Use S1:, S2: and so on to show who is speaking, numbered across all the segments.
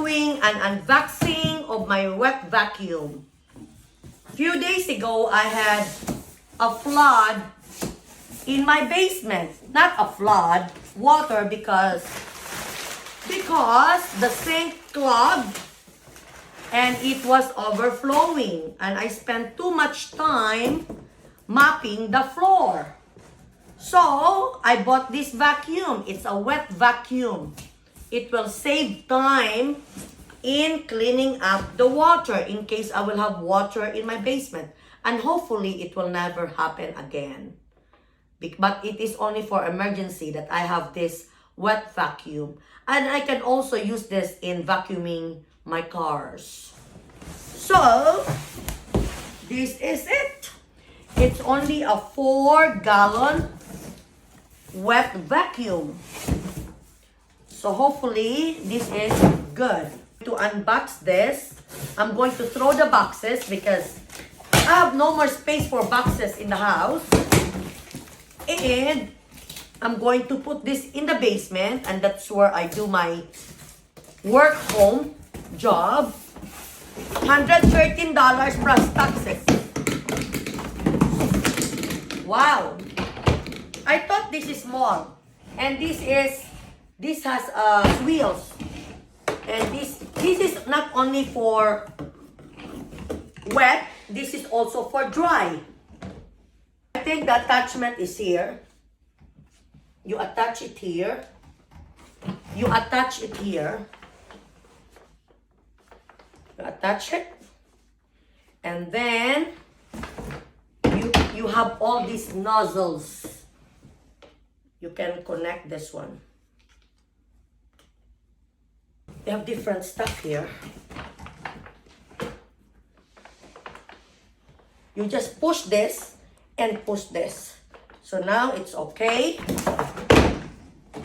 S1: doing an unboxing of my wet vacuum. Few days ago, I had a flood in my basement. Not a flood, water because the sink clogged and it was overflowing. And I spent too much time mopping the floor. So, I bought this vacuum. It's a wet vacuum. It will save time in cleaning up the water in case I will have water in my basement. And hopefully, it will never happen again. But it is only for emergency that I have this wet vacuum. And I can also use this in vacuuming my cars. So, this is it. It's only a 4-gallon wet vacuum. So hopefully, this is good. To unbox this, I'm going to throw the boxes because I have no more space for boxes in the house. And I'm going to put this in the basement, and that's where I do my work home job. $113 plus taxes. Wow. I thought this is small. And this has wheels. And this is not only for wet, this is also for dry. I think the attachment is here. You attach it here. You attach it here. You attach it. And then you have all these nozzles. You can connect this one. They have different stuff here. You just push this and push this. So now it's okay.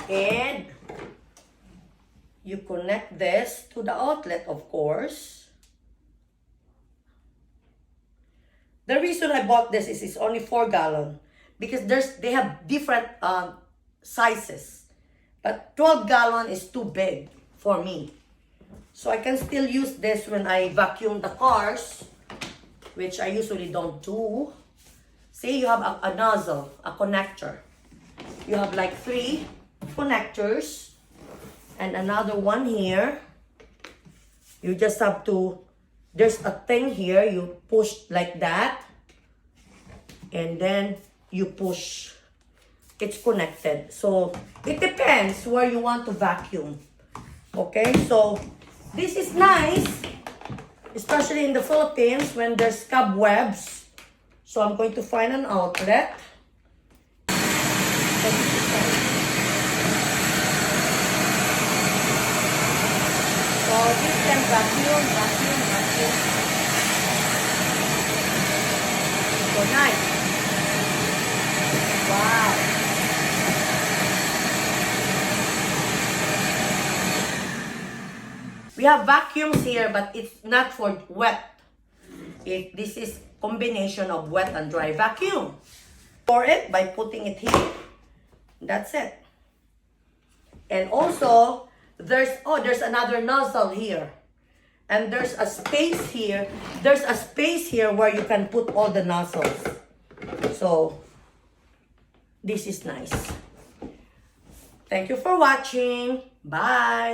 S1: And you connect this to the outlet, of course. The reason I bought this is it's only 4-gallon because they have different sizes. But 12-gallon is too big for me. So I can still use this when I vacuum the cars, which I usually don't do. See, you have a nozzle, a connector. You have like 3 connectors and another one here. You just have to, there's a thing here, you push like that. And then you push, it's connected. So it depends where you want to vacuum. Okay, so this is nice, especially in the Philippines when there's cobwebs. So I'm going to find an outlet. So this can vacuum. So nice. Wow. We have vacuums here, but it's not for wet. This is combination of wet and dry vacuum. For it by putting it here. That's it. And also, there's another nozzle here. And there's a space here. There's a space here where you can put all the nozzles. So, this is nice. Thank you for watching. Bye.